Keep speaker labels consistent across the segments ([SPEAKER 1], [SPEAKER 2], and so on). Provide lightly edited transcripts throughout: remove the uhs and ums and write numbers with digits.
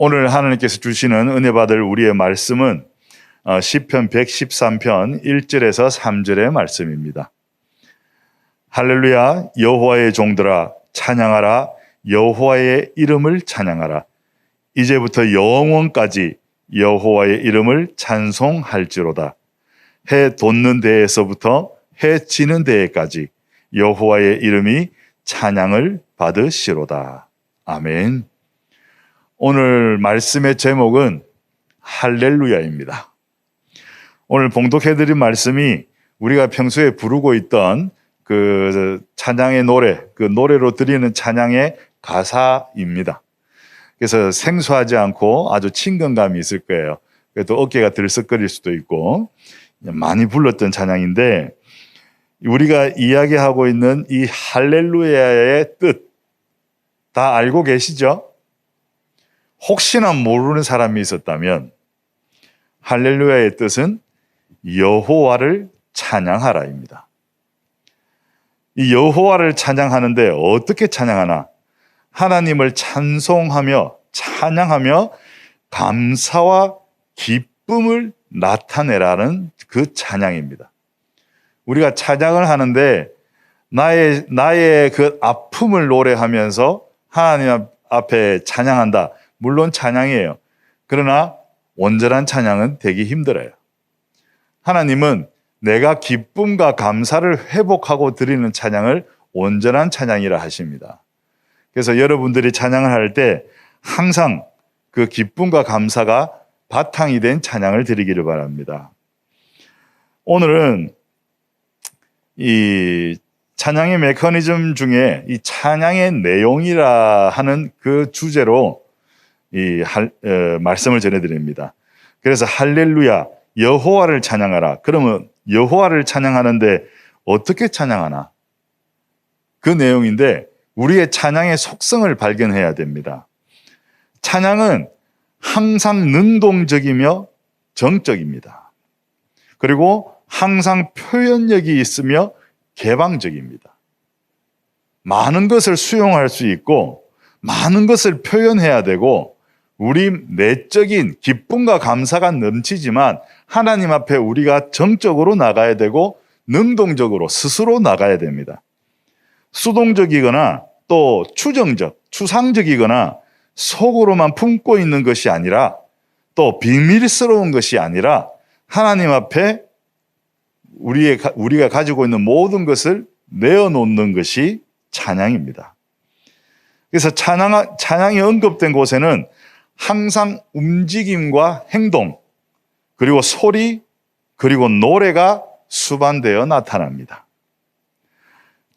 [SPEAKER 1] 오늘 하나님께서 주시는 은혜 받을 우리의 말씀은 시편 113편 1절에서 3절의 말씀입니다. 할렐루야, 여호와의 종들아 찬양하라. 여호와의 이름을 찬양하라. 이제부터 영원까지 여호와의 이름을 찬송할지로다. 해 돋는 데에서부터 해 지는 데에까지 여호와의 이름이 찬양을 받으시로다. 아멘. 오늘 말씀의 제목은 할렐루야입니다. 오늘 봉독해드린 말씀이 우리가 평소에 부르고 있던 그 찬양의 노래, 그 노래로 드리는 찬양의 가사입니다. 그래서 생소하지 않고 아주 친근감이 있을 거예요. 그래도 어깨가 들썩거릴 수도 있고 많이 불렀던 찬양인데, 우리가 이야기하고 있는 이 할렐루야의 뜻 다 알고 계시죠? 혹시나 모르는 사람이 있었다면 할렐루야의 뜻은 여호와를 찬양하라입니다. 이 여호와를 찬양하는데 어떻게 찬양하나? 하나님을 찬송하며 찬양하며 감사와 기쁨을 나타내라는 그 찬양입니다. 우리가 찬양을 하는데 나의 그 아픔을 노래하면서 하나님 앞에 찬양한다. 물론 찬양이에요. 그러나 온전한 찬양은 되기 힘들어요. 하나님은 내가 기쁨과 감사를 회복하고 드리는 찬양을 온전한 찬양이라 하십니다. 그래서 여러분들이 찬양을 할 때 항상 그 기쁨과 감사가 바탕이 된 찬양을 드리기를 바랍니다. 오늘은 이 찬양의 메커니즘 중에 이 찬양의 내용이라 하는 그 주제로 말씀을 전해드립니다. 그래서 할렐루야, 여호와를 찬양하라. 그러면 여호와를 찬양하는데 어떻게 찬양하나? 그 내용인데 우리의 찬양의 속성을 발견해야 됩니다. 찬양은 항상 능동적이며 정적입니다. 그리고 항상 표현력이 있으며 개방적입니다. 많은 것을 수용할 수 있고 많은 것을 표현해야 되고 우리 내적인 기쁨과 감사가 넘치지만 하나님 앞에 우리가 정적으로 나가야 되고 능동적으로 스스로 나가야 됩니다. 수동적이거나 또 추정적, 추상적이거나 속으로만 품고 있는 것이 아니라 또 비밀스러운 것이 아니라 하나님 앞에 우리가 가지고 있는 모든 것을 내어놓는 것이 찬양입니다. 그래서 찬양이 언급된 곳에는 항상 움직임과 행동, 그리고 소리, 그리고 노래가 수반되어 나타납니다.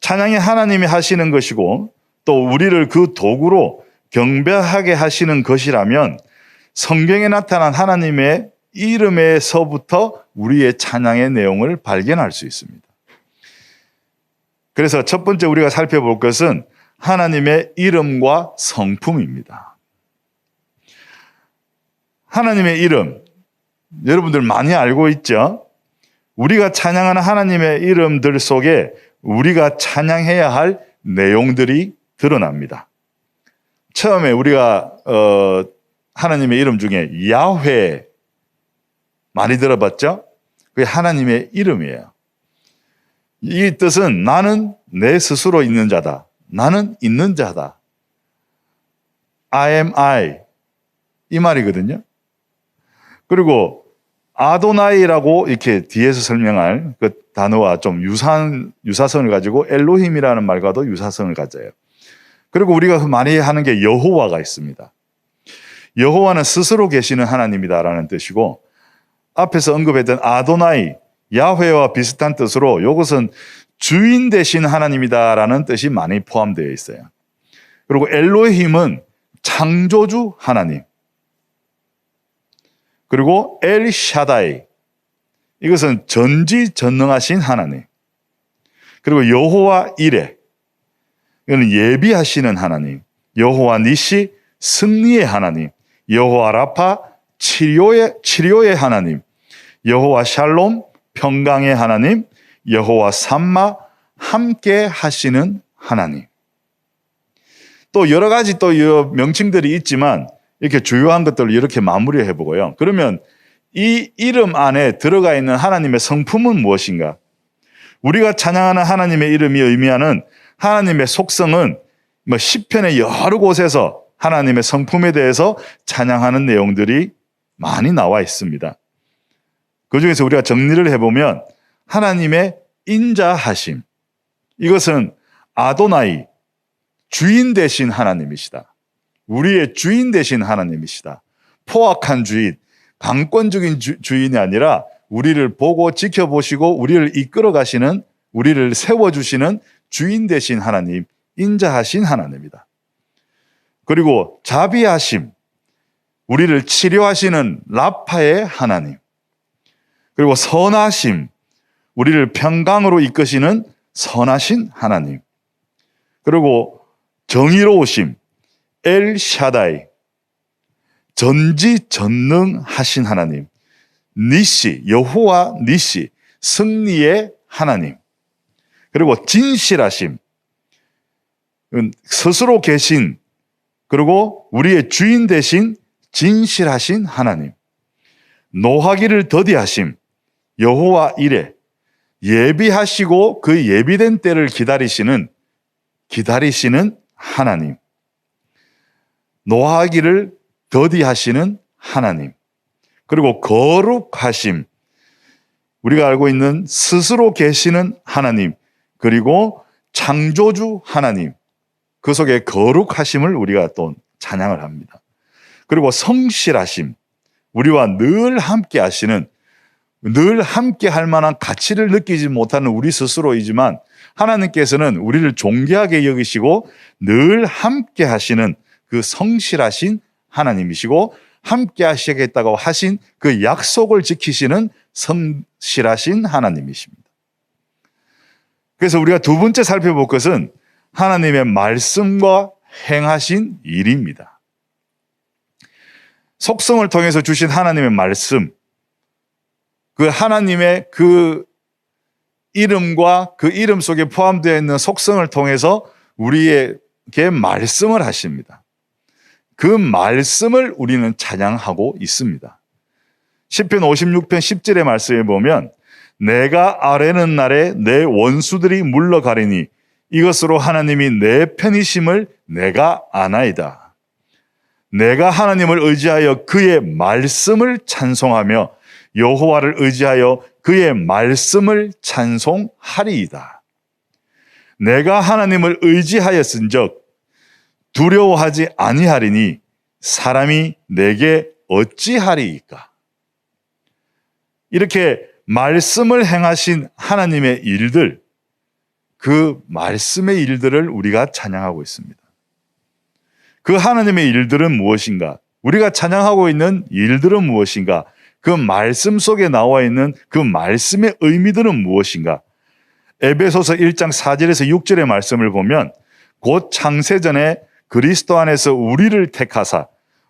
[SPEAKER 1] 찬양이 하나님이 하시는 것이고 또 우리를 그 도구로 경배하게 하시는 것이라면 성경에 나타난 하나님의 이름에서부터 우리의 찬양의 내용을 발견할 수 있습니다. 그래서 첫 번째 우리가 살펴볼 것은 하나님의 이름과 성품입니다. 하나님의 이름, 여러분들 많이 알고 있죠? 우리가 찬양하는 하나님의 이름들 속에 우리가 찬양해야 할 내용들이 드러납니다. 처음에 우리가 하나님의 이름 중에 야훼 많이 들어봤죠? 그게 하나님의 이름이에요. 이 뜻은 나는 내 스스로 있는 자다. 나는 있는 자다. I am I. 이 말이거든요. 그리고 아도나이라고 이렇게 뒤에서 설명할 그 단어와 좀 유사성을 가지고 엘로힘이라는 말과도 유사성을 가져요. 그리고 우리가 많이 하는 게 여호와가 있습니다. 여호와는 스스로 계시는 하나님이다라는 뜻이고, 앞에서 언급했던 아도나이, 야훼와 비슷한 뜻으로 이것은 주인 되신 하나님이다라는 뜻이 많이 포함되어 있어요. 그리고 엘로힘은 창조주 하나님. 그리고 엘샤다이, 이것은 전지전능하신 하나님. 그리고 여호와 이레, 이거는 예비하시는 하나님. 여호와 니시, 승리의 하나님. 여호와 라파, 치료의 하나님. 여호와 샬롬, 평강의 하나님. 여호와 삼마, 함께 하시는 하나님. 또 여러 가지 또 명칭들이 있지만 이렇게 주요한 것들을 이렇게 마무리해 보고요. 그러면 이 이름 안에 들어가 있는 하나님의 성품은 무엇인가? 우리가 찬양하는 하나님의 이름이 의미하는 하나님의 속성은 시편의 여러 곳에서 하나님의 성품에 대해서 찬양하는 내용들이 많이 나와 있습니다. 그중에서 우리가 정리를 해보면 하나님의 인자하심, 이것은 아도나이, 주인 되신 하나님이시다. 우리의 주인 되신 하나님이시다. 포악한 주인, 강권적인 주인이 아니라 우리를 보고 지켜보시고 우리를 이끌어 가시는, 우리를 세워주시는 주인 되신 하나님, 인자하신 하나님이다. 그리고 자비하심, 우리를 치료하시는 라파의 하나님. 그리고 선하심, 우리를 평강으로 이끄시는 선하신 하나님. 그리고 정의로우심, 엘샤다이, 전지전능하신 하나님. 니시, 여호와 니시, 승리의 하나님. 그리고 진실하심, 스스로 계신, 그리고 우리의 주인 되신 진실하신 하나님. 노하기를 더디하심, 여호와 이레, 예비하시고 그 예비된 때를 기다리시는 하나님. 노하기를 더디하시는 하나님. 그리고 거룩하심, 우리가 알고 있는 스스로 계시는 하나님. 그리고 창조주 하나님, 그 속에 거룩하심을 우리가 또 찬양을 합니다. 그리고 성실하심, 우리와 늘 함께 하시는, 늘 함께 할 만한 가치를 느끼지 못하는 우리 스스로이지만 하나님께서는 우리를 존귀하게 여기시고 늘 함께 하시는 그 성실하신 하나님이시고, 함께 하시겠다고 하신 그 약속을 지키시는 성실하신 하나님이십니다. 그래서 우리가 두 번째 살펴볼 것은 하나님의 말씀과 행하신 일입니다. 속성을 통해서 주신 하나님의 말씀, 그 하나님의 그 이름과 그 이름 속에 포함되어 있는 속성을 통해서 우리에게 말씀을 하십니다. 그 말씀을 우리는 찬양하고 있습니다. 시편 56편 10절의 말씀에 보면 내가 아뢰는 날에 내 원수들이 물러가리니 이것으로 하나님이 내 편이심을 내가 아나이다. 내가 하나님을 의지하여 그의 말씀을 찬송하며 여호와를 의지하여 그의 말씀을 찬송하리이다. 내가 하나님을 의지하였은즉 두려워하지 아니하리니 사람이 내게 어찌하리이까. 이렇게 말씀을 행하신 하나님의 일들, 그 말씀의 일들을 우리가 찬양하고 있습니다. 그 하나님의 일들은 무엇인가? 우리가 찬양하고 있는 일들은 무엇인가? 그 말씀 속에 나와 있는 그 말씀의 의미들은 무엇인가? 에베소서 1장 4절에서 6절의 말씀을 보면 곧 창세전에 그리스도 안에서 우리를 택하사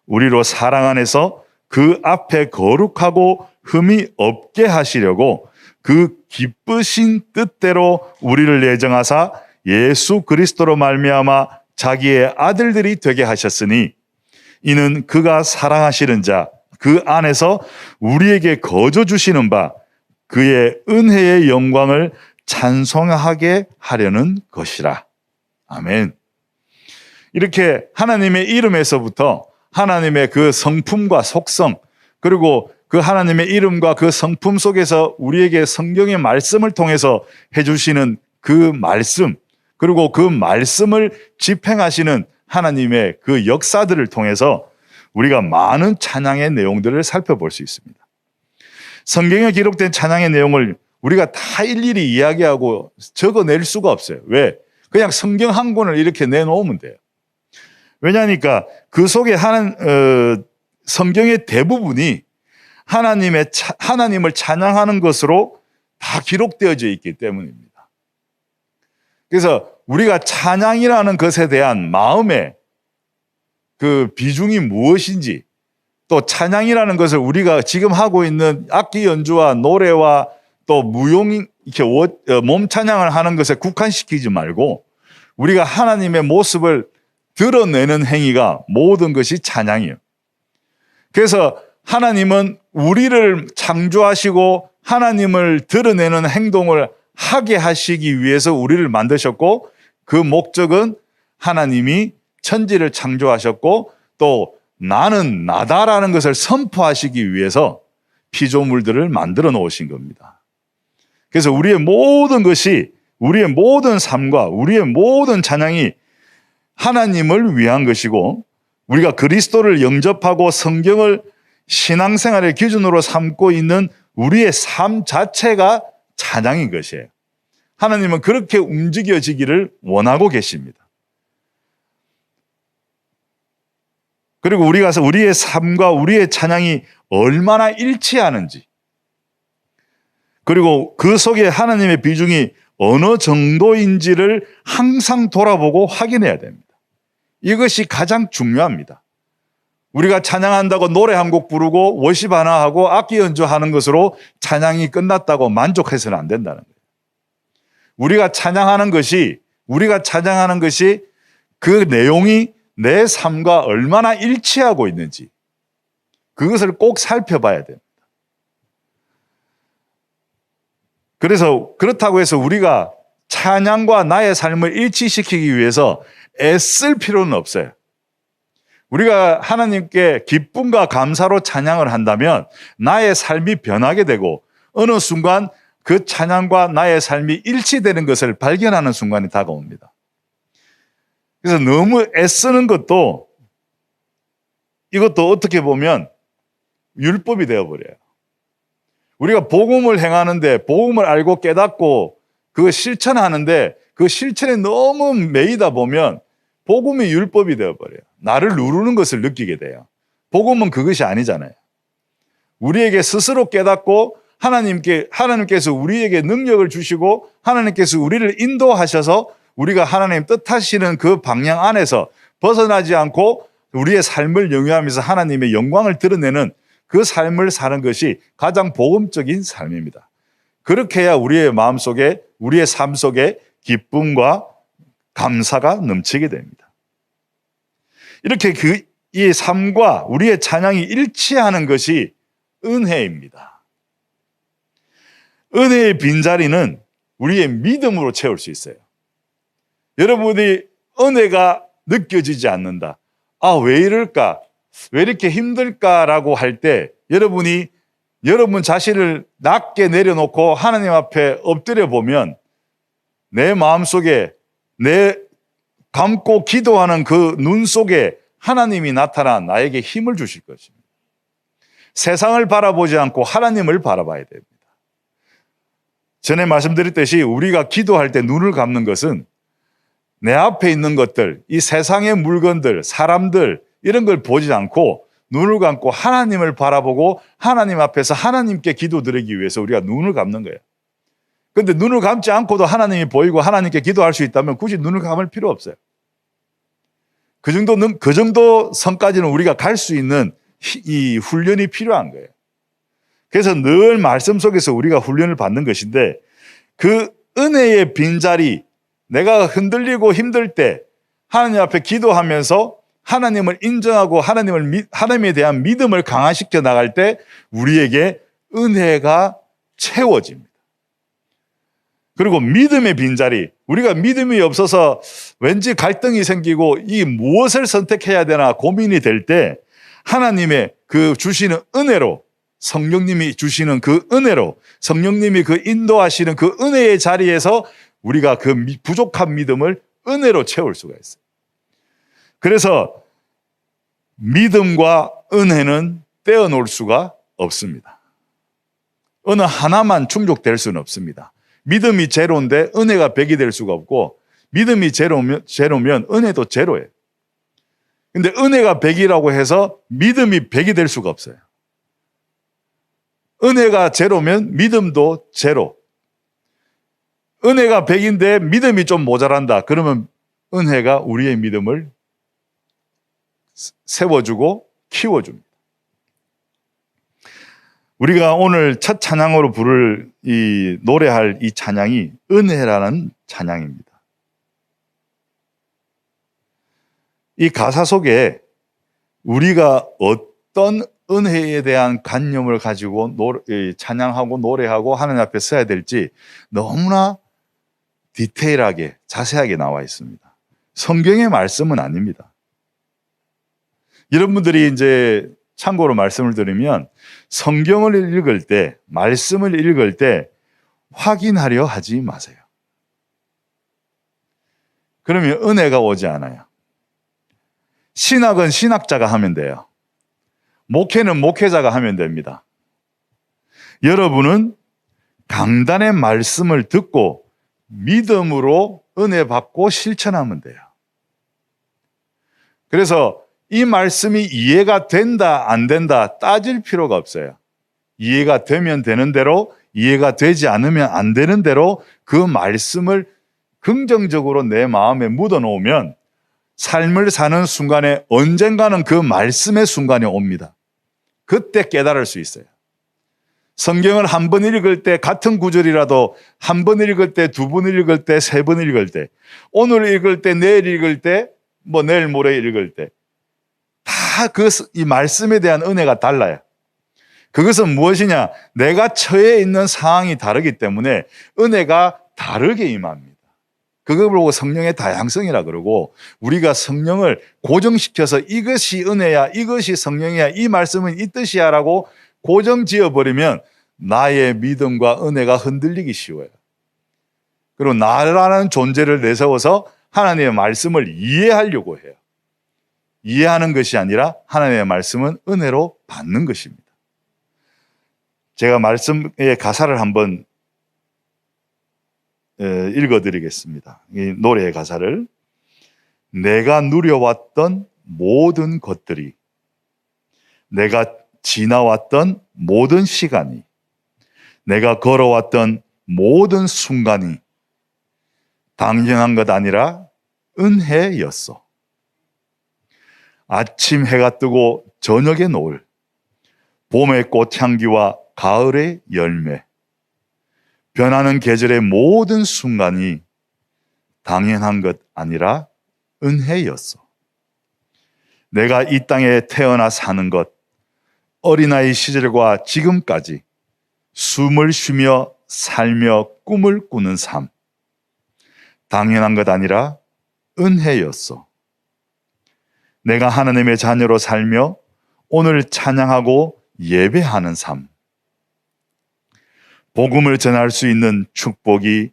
[SPEAKER 1] 우리로 사랑 안에서 그 앞에 거룩하고 흠이 없게 하시려고 그 기쁘신 뜻대로 우리를 예정하사 예수 그리스도로 말미암아 자기의 아들들이 되게 하셨으니 이는 그가 사랑하시는 자 그 안에서 우리에게 거저 주시는 바 그의 은혜의 영광을 찬송하게 하려는 것이라. 아멘. 이렇게 하나님의 이름에서부터 하나님의 그 성품과 속성, 그리고 그 하나님의 이름과 그 성품 속에서 우리에게 성경의 말씀을 통해서 해주시는 그 말씀, 그리고 그 말씀을 집행하시는 하나님의 그 역사들을 통해서 우리가 많은 찬양의 내용들을 살펴볼 수 있습니다. 성경에 기록된 찬양의 내용을 우리가 다 일일이 이야기하고 적어낼 수가 없어요. 왜? 그냥 성경 한 권을 이렇게 내놓으면 돼요. 왜냐하니까 그 속에 성경의 대부분이 하나님을 찬양하는 것으로 다 기록되어져 있기 때문입니다. 그래서 우리가 찬양이라는 것에 대한 마음의 그 비중이 무엇인지, 또 찬양이라는 것을 우리가 지금 하고 있는 악기 연주와 노래와 또 무용, 이렇게 몸 찬양을 하는 것에 국한시키지 말고 우리가 하나님의 모습을 드러내는 행위가 모든 것이 찬양이에요. 그래서 하나님은 우리를 창조하시고 하나님을 드러내는 행동을 하게 하시기 위해서 우리를 만드셨고, 그 목적은 하나님이 천지를 창조하셨고 또 나는 나다라는 것을 선포하시기 위해서 피조물들을 만들어 놓으신 겁니다. 그래서 우리의 모든 것이, 우리의 모든 삶과 우리의 모든 찬양이 하나님을 위한 것이고, 우리가 그리스도를 영접하고 성경을 신앙생활의 기준으로 삼고 있는 우리의 삶 자체가 찬양인 것이에요. 하나님은 그렇게 움직여지기를 원하고 계십니다. 그리고 우리가 우리의 삶과 우리의 찬양이 얼마나 일치하는지, 그리고 그 속에 하나님의 비중이 어느 정도인지를 항상 돌아보고 확인해야 됩니다. 이것이 가장 중요합니다. 우리가 찬양한다고 노래 한 곡 부르고 워십 하나 하고 악기 연주하는 것으로 찬양이 끝났다고 만족해서는 안 된다는 거예요. 우리가 찬양하는 것이 그 내용이 내 삶과 얼마나 일치하고 있는지, 그것을 꼭 살펴봐야 됩니다. 그래서 그렇다고 해서 우리가 찬양과 나의 삶을 일치시키기 위해서 애쓸 필요는 없어요. 우리가 하나님께 기쁨과 감사로 찬양을 한다면 나의 삶이 변하게 되고, 어느 순간 그 찬양과 나의 삶이 일치되는 것을 발견하는 순간이 다가옵니다. 그래서 너무 애쓰는 것도, 이것도 어떻게 보면 율법이 되어버려요. 우리가 복음을 행하는데, 복음을 알고 깨닫고 그거 실천하는데 그 실천에 너무 매이다 보면 복음이 율법이 되어버려요. 나를 누르는 것을 느끼게 돼요. 복음은 그것이 아니잖아요. 우리에게 스스로 깨닫고 하나님께서 우리에게 능력을 주시고 하나님께서 우리를 인도하셔서 우리가 하나님 뜻하시는 그 방향 안에서 벗어나지 않고 우리의 삶을 영위하면서 하나님의 영광을 드러내는 그 삶을 사는 것이 가장 복음적인 삶입니다. 그렇게 해야 우리의 마음속에, 우리의 삶 속에 기쁨과 감사가 넘치게 됩니다. 이렇게 이 삶과 우리의 찬양이 일치하는 것이 은혜입니다. 은혜의 빈자리는 우리의 믿음으로 채울 수 있어요. 여러분이 은혜가 느껴지지 않는다, 왜 이럴까, 왜 이렇게 힘들까라고 할 때 여러분이 여러분 자신을 낮게 내려놓고 하나님 앞에 엎드려 보면 내 마음속에, 내 감고 기도하는 그 눈 속에 하나님이 나타나 나에게 힘을 주실 것입니다. 세상을 바라보지 않고 하나님을 바라봐야 됩니다. 전에 말씀드렸듯이 우리가 기도할 때 눈을 감는 것은 내 앞에 있는 것들, 이 세상의 물건들, 사람들, 이런 걸 보지 않고 눈을 감고 하나님을 바라보고 하나님 앞에서 하나님께 기도드리기 위해서 우리가 눈을 감는 거예요. 그런데 눈을 감지 않고도 하나님이 보이고 하나님께 기도할 수 있다면 굳이 눈을 감을 필요 없어요. 그 정도 선까지는 우리가 갈 수 있는 이 훈련이 필요한 거예요. 그래서 늘 말씀 속에서 우리가 훈련을 받는 것인데, 그 은혜의 빈자리, 내가 흔들리고 힘들 때 하나님 앞에 기도하면서 하나님을 인정하고 하나님에 대한 믿음을 강화시켜 나갈 때 우리에게 은혜가 채워집니다. 그리고 믿음의 빈자리, 우리가 믿음이 없어서 왠지 갈등이 생기고 이 무엇을 선택해야 되나 고민이 될 때 하나님의 그 주시는 은혜로, 성령님이 주시는 그 은혜로, 성령님이 그 인도하시는 그 은혜의 자리에서 우리가 그 부족한 믿음을 은혜로 채울 수가 있어요. 그래서 믿음과 은혜는 떼어놓을 수가 없습니다. 어느 하나만 충족될 수는 없습니다. 믿음이 제로인데 은혜가 100이 될 수가 없고, 믿음이 제로면 은혜도 제로예요. 근데 은혜가 100이라고 해서 믿음이 100이 될 수가 없어요. 은혜가 제로면 믿음도 제로. 은혜가 100인데 믿음이 좀 모자란다, 그러면 은혜가 우리의 믿음을 세워주고 키워줍니다. 우리가 오늘 첫 찬양으로 노래할 이 찬양이 은혜라는 찬양입니다. 이 가사 속에 우리가 어떤 은혜에 대한 관념을 가지고 찬양하고 노래하고 하나님 앞에 서야 될지 너무나 디테일하게 자세하게 나와 있습니다. 성경의 말씀은 아닙니다. 여러분들이 이제 참고로 말씀을 드리면 성경을 읽을 때, 말씀을 읽을 때 확인하려 하지 마세요. 그러면 은혜가 오지 않아요. 신학은 신학자가 하면 돼요. 목회는 목회자가 하면 됩니다. 여러분은 강단의 말씀을 듣고 믿음으로 은혜 받고 실천하면 돼요. 그래서 이 말씀이 이해가 된다, 안 된다 따질 필요가 없어요. 이해가 되면 되는 대로, 이해가 되지 않으면 안 되는 대로 그 말씀을 긍정적으로 내 마음에 묻어 놓으면 삶을 사는 순간에 언젠가는 그 말씀의 순간이 옵니다. 그때 깨달을 수 있어요. 성경을 한 번 읽을 때 같은 구절이라도 한 번 읽을 때, 두 번 읽을 때, 세 번 읽을 때, 오늘 읽을 때, 내일 읽을 때, 내일 모레 읽을 때 다 이 말씀에 대한 은혜가 달라요. 그것은 무엇이냐? 내가 처해 있는 상황이 다르기 때문에 은혜가 다르게 임합니다. 그걸 보고 성령의 다양성이라 그러고, 우리가 성령을 고정시켜서 이것이 은혜야, 이것이 성령이야, 이 말씀은 이 뜻이야 라고 고정 지어버리면 나의 믿음과 은혜가 흔들리기 쉬워요. 그리고 나라는 존재를 내세워서 하나님의 말씀을 이해하려고 해요. 이해하는 것이 아니라 하나님의 말씀은 은혜로 받는 것입니다. 제가 말씀의 가사를 한번 읽어드리겠습니다. 이 노래의 가사를. 내가 누려왔던 모든 것들이, 내가 지나왔던 모든 시간이, 내가 걸어왔던 모든 순간이 당연한 것 아니라 은혜였어. 아침 해가 뜨고 저녁의 노을, 봄의 꽃향기와 가을의 열매, 변하는 계절의 모든 순간이 당연한 것 아니라 은혜였어. 내가 이 땅에 태어나 사는 것, 어린아이 시절과 지금까지 숨을 쉬며 살며 꿈을 꾸는 삶, 당연한 것 아니라 은혜였어. 내가 하나님의 자녀로 살며 오늘 찬양하고 예배하는 삶, 복음을 전할 수 있는 축복이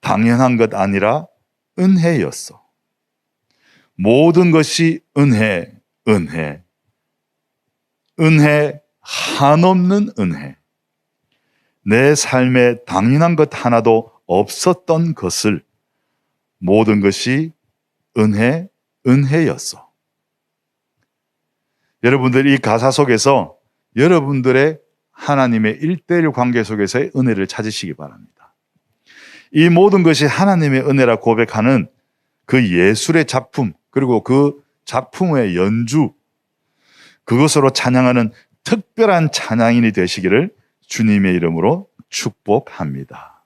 [SPEAKER 1] 당연한 것 아니라 은혜였어. 모든 것이 은혜, 은혜, 은혜, 한없는 은혜. 내 삶에 당연한 것 하나도 없었던 것을 모든 것이 은혜, 은혜였어. 여러분들 이 가사 속에서 여러분들의 하나님의 1:1 관계 속에서의 은혜를 찾으시기 바랍니다. 이 모든 것이 하나님의 은혜라 고백하는 그 예술의 작품, 그리고 그 작품의 연주, 그것으로 찬양하는 특별한 찬양인이 되시기를 주님의 이름으로 축복합니다.